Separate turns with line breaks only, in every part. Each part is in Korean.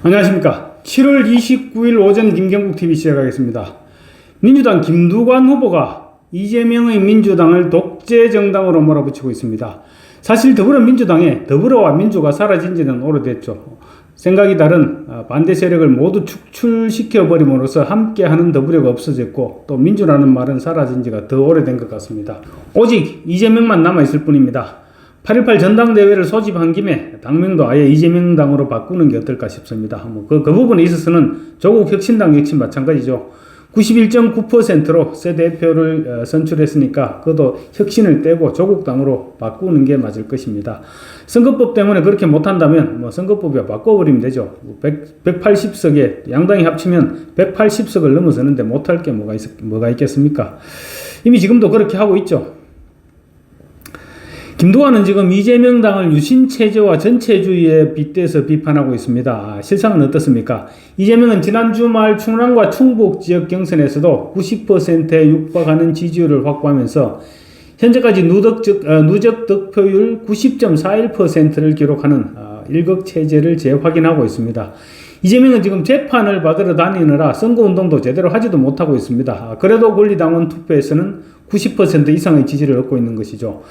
안녕하십니까. 7월 29일 오전 김경국TV 시작하겠습니다. 민주당 김두관 후보가 이재명의 민주당을 독재 정당으로 몰아붙이고 있습니다. 사실 더불어민주당에 더불어와 민주가 사라진 지는 오래됐죠. 생각이 다른 반대 세력을 모두 축출시켜버림으로써 함께하는 더불어가 없어졌고, 또 민주라는 말은 사라진 지가 더 오래된 것 같습니다. 오직 이재명만 남아있을 뿐입니다. 8.18 전당대회를 소집한 김에 당명도 아예 이재명당으로 바꾸는 게 어떨까 싶습니다. 그 부분에 있어서는 조국 혁신당 역시 마찬가지죠. 91.9%로 새 대표를 선출했으니까 그것도 혁신을 떼고 조국당으로 바꾸는 게 맞을 것입니다. 선거법 때문에 그렇게 못한다면 선거법이 바꿔버리면 되죠. 180석에 양당이 합치면 180석을 넘어서는데 못할 게 뭐가 있겠습니까? 이미 지금도 그렇게 하고 있죠. 김두관은 지금 이재명 당을 유신체제와 전체주의에 빗대서 비판하고 있습니다. 실상은 어떻습니까? 이재명은 지난 주말 충남과 충북 지역 경선에서도 90%에 육박하는 지지율을 확보하면서 현재까지 누적 득표율 90.41%를 기록하는 일극체제를 재확인하고 있습니다. 이재명은 지금 재판을 받으러 다니느라 선거운동도 제대로 하지도 못하고 있습니다. 그래도 권리당원 투표에서는 90% 이상의 지지를 얻고 있는 것이죠.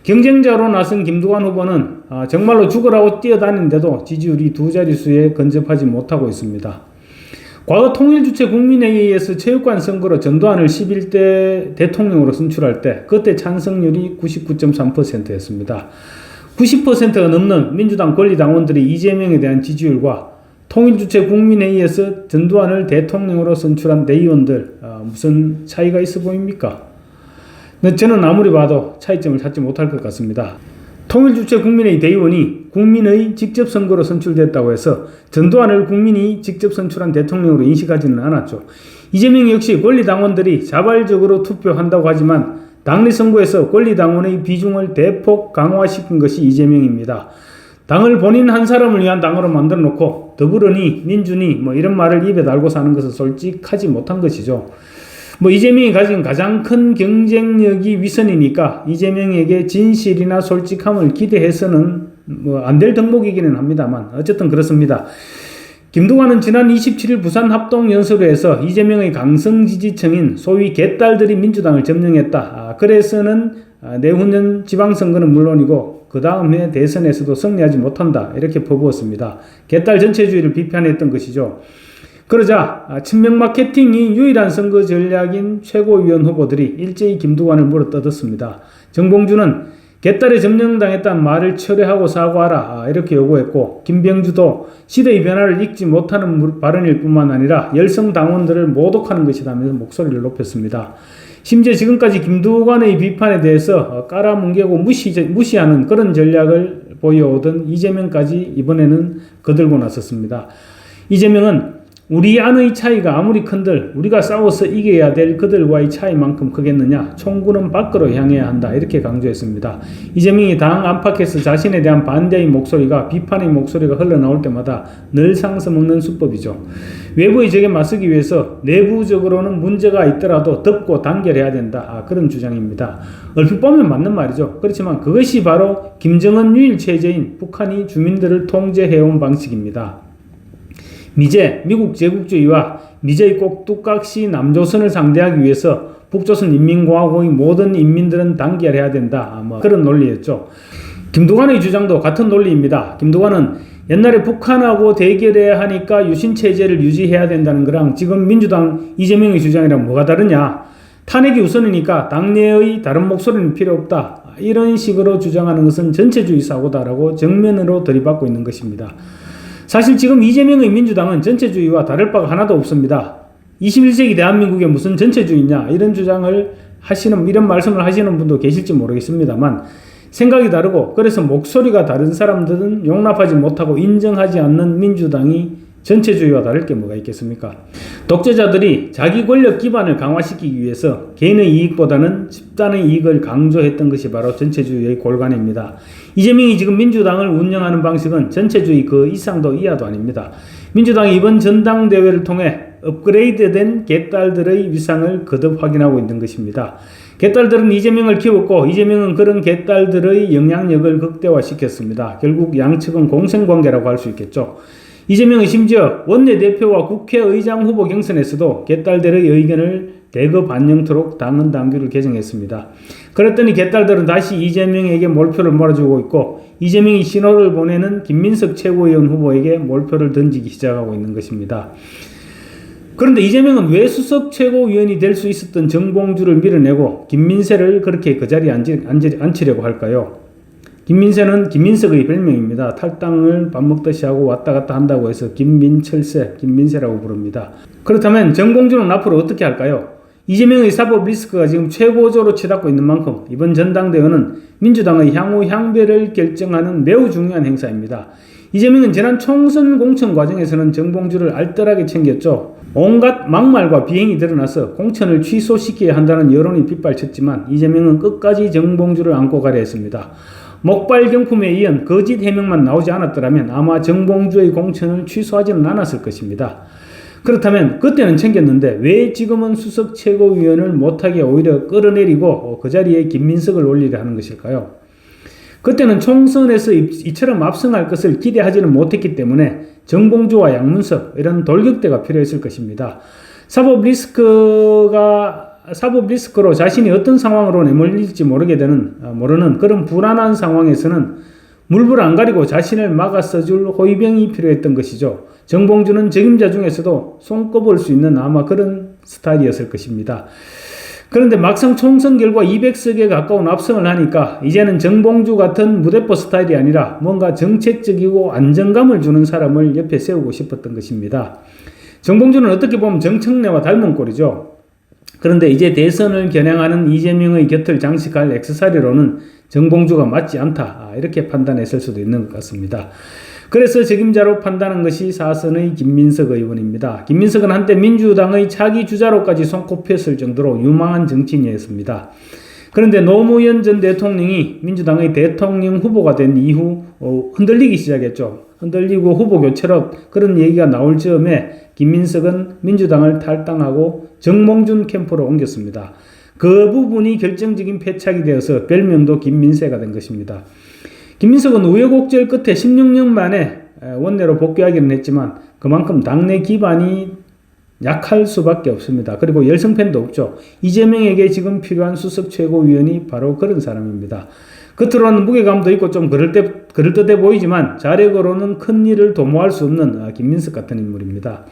경쟁자로 나선 김두관 후보는 정말로 죽으라고 뛰어다니는데도 지지율이 두 자릿수에 근접하지 못하고 있습니다. 과거 통일주체 국민회의에서 체육관 선거로 전두환을 11대 대통령으로 선출할 때 그때 찬성률이 99.3%였습니다. 90%가 넘는 민주당 권리당원들이 이재명에 대한 지지율과 통일주체 국민회의에서 전두환을 대통령으로 선출한 대의원들 무슨 차이가 있어 보입니까? 저는 아무리 봐도 차이점을 찾지 못할 것 같습니다. 통일주체 국민회의 대의원이 국민의 직접 선거로 선출됐다고 해서 전두환을 국민이 직접 선출한 대통령으로 인식하지는 않았죠. 이재명 역시 권리당원들이 자발적으로 투표한다고 하지만 당내 선거에서 권리당원의 비중을 대폭 강화시킨 것이 이재명입니다. 당을 본인 한 사람을 위한 당으로 만들어 놓고 더불어니 민주니 이런 말을 입에 달고 사는 것은 솔직하지 못한 것이죠. 이재명이 가진 가장 큰 경쟁력이 위선이니까 이재명에게 진실이나 솔직함을 기대해서는 안 될 덕목이기는 합니다만 어쨌든 그렇습니다. 김두관은 지난 27일 부산 합동연설회에서 이재명의 강성 지지층인 소위 개딸들이 민주당을 점령했다. 그래서는 내후년 지방선거는 물론이고 그 다음 해 대선에서도 승리하지 못한다. 이렇게 퍼부었습니다. 개딸 전체주의를 비판했던 것이죠. 그러자 친명 마케팅이 유일한 선거 전략인 최고위원 후보들이 일제히 김두관을 물어뜯었습니다. 정봉주는 개딸에 점령당했다는 말을 철회하고 사과하라 이렇게 요구했고, 김병주도 시대의 변화를 읽지 못하는 발언일 뿐만 아니라 열성 당원들을 모독하는 것이라면서 목소리를 높였습니다. 심지어 지금까지 김두관의 비판에 대해서 깔아뭉개고 무시하는 그런 전략을 보여오던 이재명까지 이번에는 거들고 나섰습니다. 이재명은 우리 안의 차이가 아무리 큰들 우리가 싸워서 이겨야 될 그들과의 차이만큼 크겠느냐, 총구는 밖으로 향해야 한다 이렇게 강조했습니다. 이재명이 당 안팎에서 자신에 대한 반대의 목소리가, 비판의 목소리가 흘러나올 때마다 늘 상처먹는 수법이죠. 외부의 적에 맞서기 위해서 내부적으로는 문제가 있더라도 덮고 단결해야 된다, 그런 주장입니다. 얼핏 보면 맞는 말이죠. 그렇지만 그것이 바로 김정은 유일체제인 북한이 주민들을 통제해온 방식입니다. 미제, 미국 제국주의와 미제의 꼭두각시 남조선을 상대하기 위해서 북조선 인민공화국의 모든 인민들은 단결해야 된다. 그런 논리였죠. 김두관의 주장도 같은 논리입니다. 김두관은 옛날에 북한하고 대결해야 하니까 유신체제를 유지해야 된다는 거랑 지금 민주당 이재명의 주장이랑 뭐가 다르냐. 탄핵이 우선이니까 당내의 다른 목소리는 필요 없다. 이런 식으로 주장하는 것은 전체주의 사고다라고 정면으로 들이받고 있는 것입니다. 사실 지금 이재명의 민주당은 전체주의와 다를 바가 하나도 없습니다. 21세기 대한민국에 무슨 전체주의냐 이런 말씀을 하시는 분도 계실지 모르겠습니다만 생각이 다르고 그래서 목소리가 다른 사람들은 용납하지 못하고 인정하지 않는 민주당이 전체주의와 다를 게 뭐가 있겠습니까? 독재자들이 자기 권력 기반을 강화시키기 위해서 개인의 이익보다는 집단의 이익을 강조했던 것이 바로 전체주의의 골간입니다. 이재명이 지금 민주당을 운영하는 방식은 전체주의 그 이상도 이하도 아닙니다. 민주당이 이번 전당대회를 통해 업그레이드된 개딸들의 위상을 거듭 확인하고 있는 것입니다. 개딸들은 이재명을 키웠고 이재명은 그런 개딸들의 영향력을 극대화시켰습니다. 결국 양측은 공생관계라고 할 수 있겠죠. 이재명은 심지어 원내대표와 국회의장 후보 경선에서도 개딸들의 의견을 대거 반영토록 당헌 당규를 개정했습니다. 그랬더니 개딸들은 다시 이재명에게 몰표를 몰아주고 있고 이재명이 신호를 보내는 김민석 최고위원 후보에게 몰표를 던지기 시작하고 있는 것입니다. 그런데 이재명은 왜 수석 최고위원이 될 수 있었던 정봉주를 밀어내고 김민세를 그렇게 그 자리에 앉히려고 할까요? 김민세는 김민석의 별명입니다. 탈당을 밥 먹듯이 하고 왔다 갔다 한다고 해서 김민철세, 김민세라고 부릅니다. 그렇다면 정봉주는 앞으로 어떻게 할까요? 이재명의 사법 리스크가 지금 최고조로 치닫고 있는 만큼 이번 전당대회는 민주당의 향후 향배를 결정하는 매우 중요한 행사입니다. 이재명은 지난 총선 공천 과정에서는 정봉주를 알뜰하게 챙겼죠. 온갖 막말과 비행이 드러나서 공천을 취소시켜야 한다는 여론이 빗발쳤지만 이재명은 끝까지 정봉주를 안고 가려 했습니다. 목발 경품에 이은 거짓 해명만 나오지 않았더라면 아마 정봉주의 공천을 취소하지는 않았을 것입니다. 그렇다면 그때는 챙겼는데 왜 지금은 수석 최고위원을 못하게 오히려 끌어내리고 그 자리에 김민석을 올리려 하는 것일까요? 그때는 총선에서 이처럼 압승할 것을 기대하지는 못했기 때문에 정봉주와 양문석 이런 돌격대가 필요했을 것입니다. 사법 리스크로 자신이 어떤 상황으로 내몰릴지 모르는 그런 불안한 상황에서는 물불 안 가리고 자신을 막아 써줄 호위병이 필요했던 것이죠. 정봉주는 적임자 중에서도 손꼽을 수 있는 아마 그런 스타일이었을 것입니다. 그런데 막상 총선 결과 200석에 가까운 압승을 하니까 이제는 정봉주 같은 무대포 스타일이 아니라 뭔가 정책적이고 안정감을 주는 사람을 옆에 세우고 싶었던 것입니다. 정봉주는 어떻게 보면 정청래와 닮은 꼴이죠. 그런데 이제 대선을 겨냥하는 이재명의 곁을 장식할 액세서리로는 정봉주가 맞지 않다, 이렇게 판단했을 수도 있는 것 같습니다. 그래서 적임자로 판단한 것이 사선의 김민석 의원입니다. 김민석은 한때 민주당의 차기 주자로까지 손꼽혔을 정도로 유망한 정치인이었습니다. 그런데 노무현 전 대통령이 민주당의 대통령 후보가 된 이후 흔들리기 시작했죠. 흔들리고 후보 교체로 그런 얘기가 나올 즈음에 김민석은 민주당을 탈당하고 정몽준 캠프로 옮겼습니다. 그 부분이 결정적인 패착이 되어서 별명도 김민세가 된 것입니다. 김민석은 우여곡절 끝에 16년 만에 원내로 복귀하기는 했지만 그만큼 당내 기반이 약할 수밖에 없습니다. 그리고 열성팬도 없죠. 이재명에게 지금 필요한 수석 최고위원이 바로 그런 사람입니다. 겉으로는 무게감도 있고 좀 그럴듯해 보이지만 자력으로는 큰 일을 도모할 수 없는 김민석 같은 인물입니다.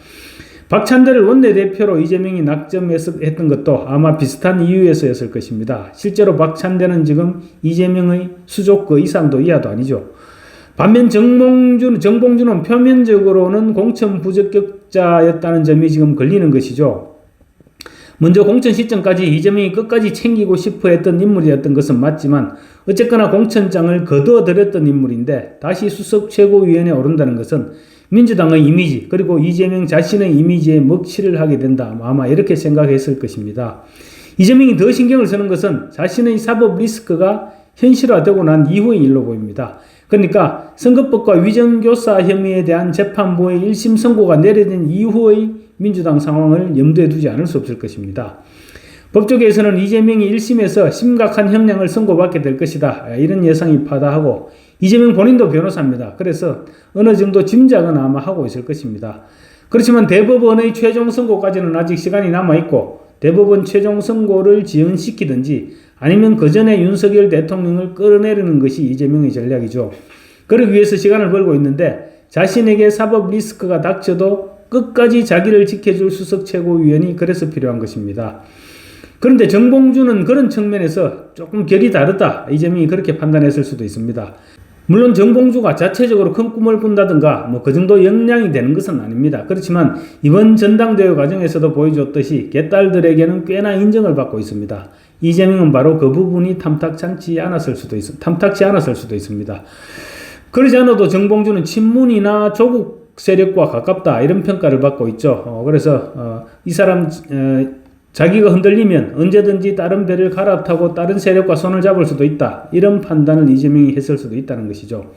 박찬대를 원내대표로 이재명이 낙점했던 것도 아마 비슷한 이유에서였을 것입니다. 실제로 박찬대는 지금 이재명의 수족그 이상도 이하도 아니죠. 반면 정봉주는 표면적으로는 공천 부적격자였다는 점이 지금 걸리는 것이죠. 먼저 공천 시점까지 이재명이 끝까지 챙기고 싶어 했던 인물이었던 것은 맞지만 어쨌거나 공천장을 거두어들였던 인물인데 다시 수석 최고위원회에 오른다는 것은 민주당의 이미지 그리고 이재명 자신의 이미지에 먹칠을 하게 된다. 아마 이렇게 생각했을 것입니다. 이재명이 더 신경을 쓰는 것은 자신의 사법 리스크가 현실화되고 난 이후의 일로 보입니다. 그러니까 선거법과 위정교사 혐의에 대한 재판부의 1심 선고가 내려진 이후의 민주당 상황을 염두에 두지 않을 수 없을 것입니다. 법조계에서는 이재명이 1심에서 심각한 형량을 선고받게 될 것이다. 이런 예상이 파다하고 이재명 본인도 변호사입니다. 그래서 어느 정도 짐작은 아마 하고 있을 것입니다. 그렇지만 대법원의 최종 선고까지는 아직 시간이 남아있고 대법원 최종 선고를 지연시키든지 아니면 그 전에 윤석열 대통령을 끌어내리는 것이 이재명의 전략이죠. 그러기 위해서 시간을 벌고 있는데 자신에게 사법 리스크가 닥쳐도 끝까지 자기를 지켜줄 수석 최고위원이 그래서 필요한 것입니다. 그런데 정봉주는 그런 측면에서 조금 결이 다르다. 이재명이 그렇게 판단했을 수도 있습니다. 물론 정봉주가 자체적으로 큰 꿈을 꾼다든가 그 정도 역량이 되는 것은 아닙니다. 그렇지만 이번 전당대회 과정에서도 보여줬듯이 개딸들에게는 꽤나 인정을 받고 있습니다. 이재명은 바로 그 부분이 탐탁치 않았을 수도 있습니다. 그러지 않아도 정봉주는 친문이나 조국 세력과 가깝다 이런 평가를 받고 있죠. 그래서 이 사람 자기가 흔들리면 언제든지 다른 배를 갈아타고 다른 세력과 손을 잡을 수도 있다. 이런 판단을 이재명이 했을 수도 있다는 것이죠.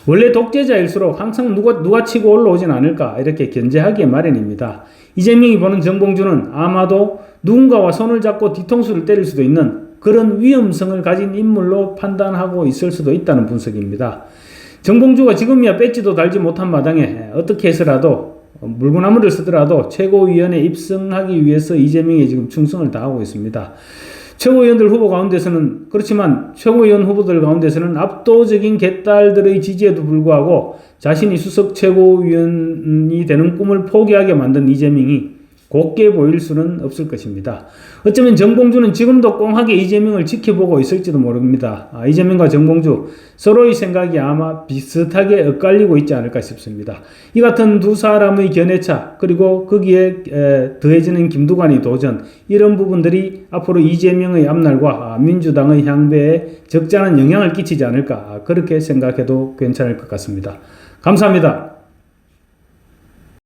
원래 독재자일수록 항상 누가 치고 올라오진 않을까 이렇게 견제하기에 마련입니다. 이재명이 보는 정봉주는 아마도 누군가와 손을 잡고 뒤통수를 때릴 수도 있는 그런 위험성을 가진 인물로 판단하고 있을 수도 있다는 분석입니다. 정봉주가 지금이야 배지도 달지 못한 마당에 어떻게 해서라도 물구나무를 쓰더라도 최고위원에 입성하기 위해서 이재명이 지금 충성을 다하고 있습니다. 최고위원들 후보 가운데서는 그렇지만 최고위원 후보들 가운데서는 압도적인 개딸들의 지지에도 불구하고 자신이 수석 최고위원이 되는 꿈을 포기하게 만든 이재명이 곱게 보일 수는 없을 것입니다. 어쩌면 정봉주는 지금도 꽁하게 이재명을 지켜보고 있을지도 모릅니다. 이재명과 정봉주 서로의 생각이 아마 비슷하게 엇갈리고 있지 않을까 싶습니다. 이 같은 두 사람의 견해차 그리고 거기에 더해지는 김두관의 도전 이런 부분들이 앞으로 이재명의 앞날과 민주당의 향배에 적잖은 영향을 끼치지 않을까 그렇게 생각해도 괜찮을 것 같습니다. 감사합니다.